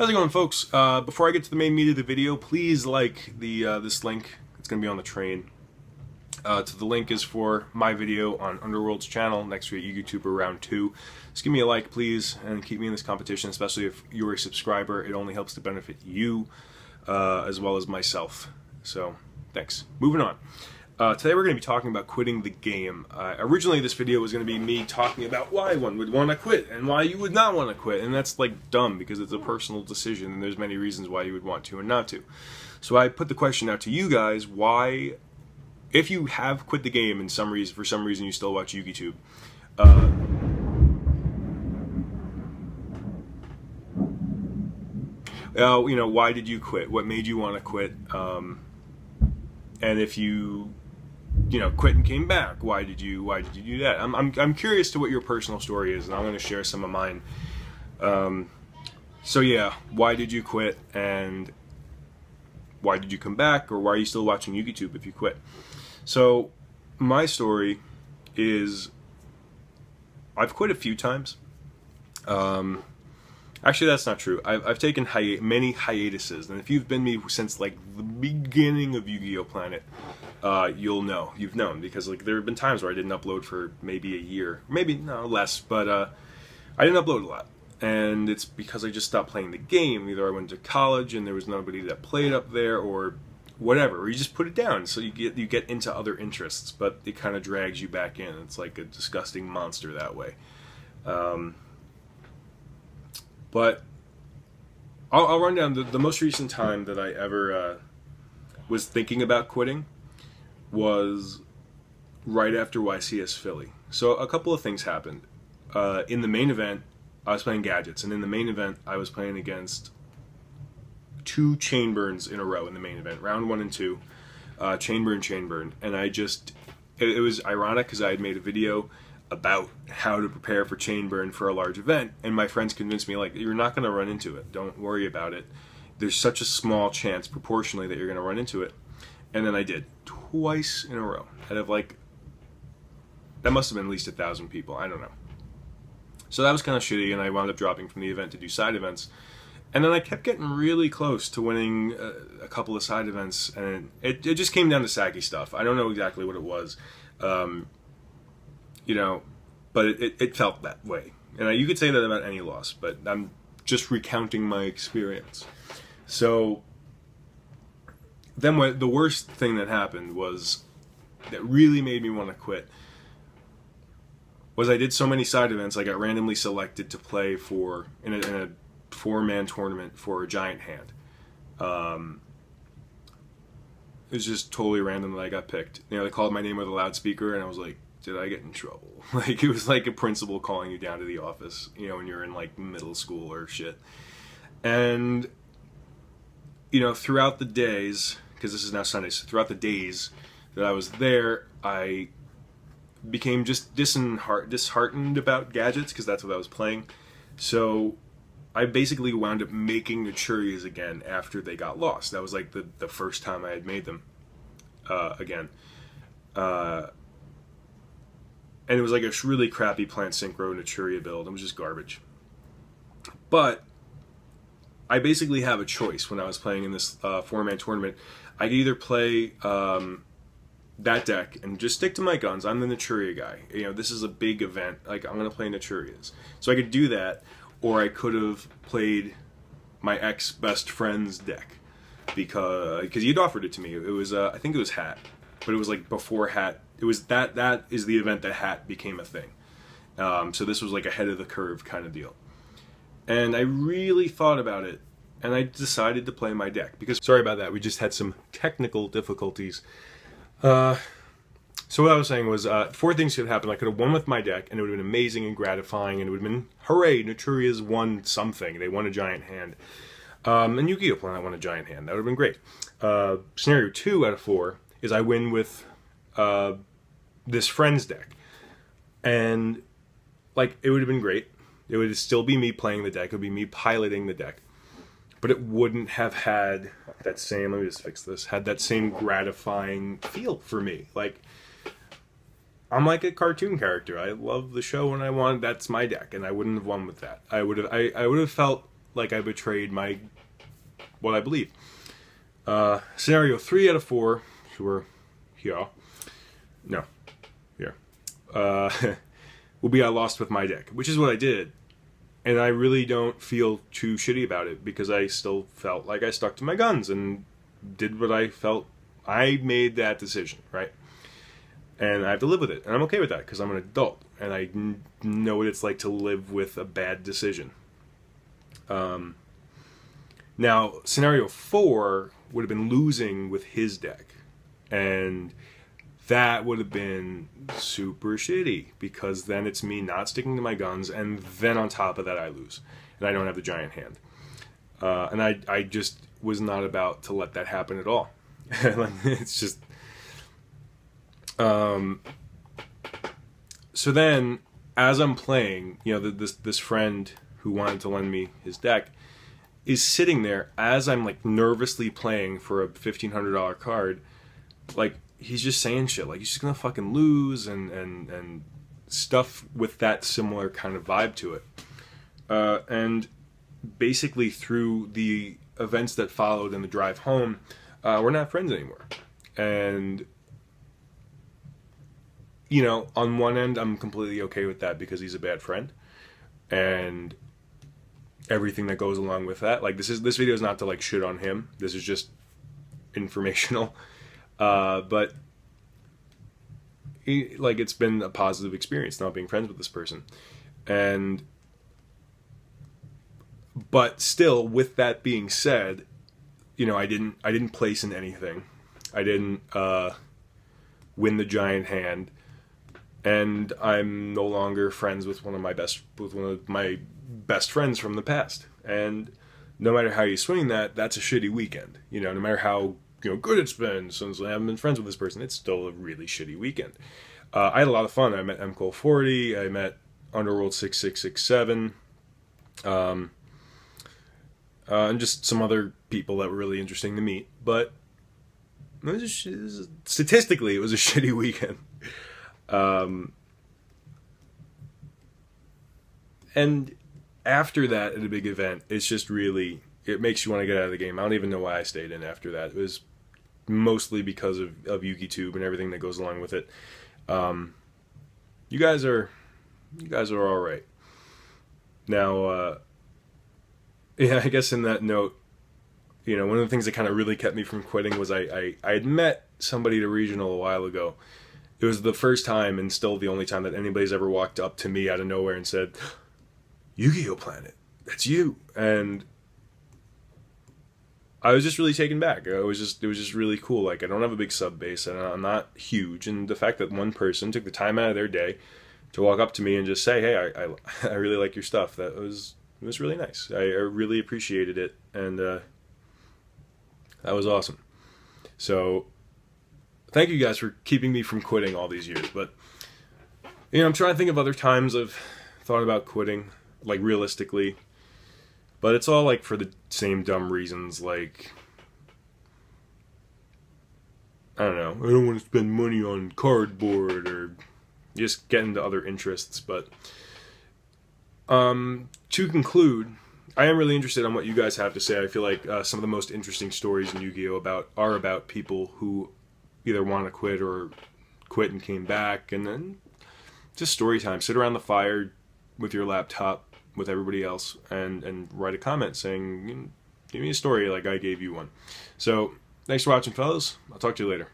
How's it going, folks? Before I get to the main meat of the video, please like the this link. It's going to be on the train. The link is for my video on Underworld's channel, next to YouTuber Round 2. Just give me a like, please, and keep me in this competition, especially if you're a subscriber. It only helps to benefit you, as well as myself. So, thanks. Moving on. Today we're going to be talking about quitting the game. Originally this video was going to be me talking about why one would want to quit and why you would not want to quit, and that's like dumb because it's a personal decision and there's many reasons why you would want to and not to. So I put the question out to you guys: why, if you have quit the game and for some reason you still watch YugiTube, you know, why did you quit? What made you want to quit? And if you quit and came back, why did you do that? I'm curious to what your personal story is, and I'm going to share some of mine. So yeah, why did you quit, and why did you come back, or why are you still watching YugiTube if you quit? So my story is, I've quit a few times. Actually, that's not true. I've taken many hiatuses, and if you've been me since like the beginning of Yu-Gi-Oh! Planet, you've known, because like there have been times where I didn't upload for maybe a year, maybe no less, but I didn't upload a lot, and it's because I just stopped playing the game. Either I went to college and there was nobody that played up there, or whatever, or you just put it down. So you get into other interests, but it kind of drags you back in. It's like a disgusting monster that way. But I'll run down the most recent time that I ever was thinking about quitting was right after YCS Philly. So a couple of things happened. In the main event, I was playing gadgets, and in the main event, I was playing against 2 chain burns in a row in the main event, round 1 and 2, chain burn, and it was ironic because I had made a video about how to prepare for chain burn for a large event, and my friends convinced me, like, you're not going to run into it, don't worry about it, there's such a small chance proportionally that you're going to run into it. And then I did, twice in a row, out of like, that must have been at least 1,000 people, I don't know. So that was kind of shitty, and I wound up dropping from the event to do side events. And then I kept getting really close to winning a couple of side events, and it just came down to saggy stuff. I don't know exactly what it was. But it felt that way. And you could say that about any loss, but I'm just recounting my experience. So then the worst thing that happened was, that really made me want to quit, was I did so many side events, I got randomly selected to play in a 4-man tournament for a giant hand. It was just totally random that I got picked. You know, they called my name with a loudspeaker, and I was like, did I get in trouble? Like, it was like a principal calling you down to the office, you know, when you're in like middle school or shit. And, you know, throughout the days, because this is now Sunday, so throughout the days that I was there, I became just disheartened about gadgets, because that's what I was playing. So I basically wound up making Naturias again after they got lost. That was like the first time I had made them again. And it was like a really crappy Plant Synchro Naturia build. It was just garbage. But I basically have a choice when I was playing in this 4-man tournament. I could either play that deck and just stick to my guns. I'm the Naturia guy. You know, this is a big event. Like, I'm going to play Naturias. So I could do that, or I could have played my ex-best friend's deck, because he'd offered it to me. It was, I think it was Hat, but it was like before Hat. It was that is the event that Hat became a thing. So this was like ahead of the curve kind of deal. And I really thought about it, and I decided to play my deck, because, sorry about that, we just had some technical difficulties. So what I was saying was, 4 things could happen. I could have won with my deck, and it would have been amazing and gratifying, and it would have been, hooray, Naturia's won something. They won a giant hand. And Yu-Gi-Oh! Planet won a giant hand. That would have been great. Scenario 2 out of 4 is I win with this friend's deck. And, like, it would have been great. It would still be me playing the deck. It would be me piloting the deck. But it wouldn't have had that same, let me just fix this, had that same gratifying feel for me. Like, I'm like a cartoon character. I love the show when I won. That's my deck, and I wouldn't have won with that. I would have felt like I betrayed what I believe. Scenario 3 out of 4, so we're here. No, here. Will be I lost with my deck, which is what I did. And I really don't feel too shitty about it because I still felt like I stuck to my guns and did what I felt. I made that decision, right? And I have to live with it. And I'm okay with that because I'm an adult and I know what it's like to live with a bad decision. Now, scenario 4 would have been losing with his deck. And that would have been super shitty because then it's me not sticking to my guns, and then on top of that I lose and I don't have the giant hand. And I just was not about to let that happen at all. It's just so then as I'm playing, you know, this friend who wanted to lend me his deck is sitting there as I'm like nervously playing for a $1,500 card, like he's just saying shit like he's just gonna fucking lose and stuff with that similar kind of vibe to it. And basically through the events that followed and the drive home, we're not friends anymore. And you know, on one end I'm completely okay with that because he's a bad friend and everything that goes along with that. Like this video is not to like shit on him. This is just informational. But like it's been a positive experience not being friends with this person. But still, with that being said, you know, I didn't place in anything. I didn't win the giant hand, and I'm no longer friends with one of my best friends from the past. And no matter how you swing that, that's a shitty weekend. You know, no matter how good it's been since I haven't been friends with this person, it's still a really shitty weekend. I had a lot of fun. I met MCole40, I met Underworld 6667, and just some other people that were really interesting to meet. But statistically, it was a shitty weekend. And after that, at a big event, it's just really, it makes you want to get out of the game. I don't even know why I stayed in after that. It was mostly because of YugiTube and everything that goes along with it. You guys are all right. Now, yeah, I guess in that note, you know, one of the things that kind of really kept me from quitting was I had met somebody at a regional a while ago. It was the first time and still the only time that anybody's ever walked up to me out of nowhere and said, "Yu-Gi-Oh Planet, that's you." And I was just really taken back. It was just really cool. Like, I don't have a big sub base and I'm not huge, and the fact that one person took the time out of their day to walk up to me and just say, "Hey, I really like your stuff," it was really nice. I really appreciated it, and that was awesome. So thank you guys for keeping me from quitting all these years. But you know, I'm trying to think of other times I've thought about quitting, like realistically. But it's all like for the same dumb reasons, like, I don't know, I don't want to spend money on cardboard or just get into other interests. But to conclude, I am really interested in what you guys have to say. I feel like some of the most interesting stories in Yu-Gi-Oh! Are about people who either want to quit or quit and came back, and then just story time. Sit around the fire with your laptop with everybody else and write a comment saying, "Give me a story like I gave you one." So thanks for watching, fellas. I'll talk to you later.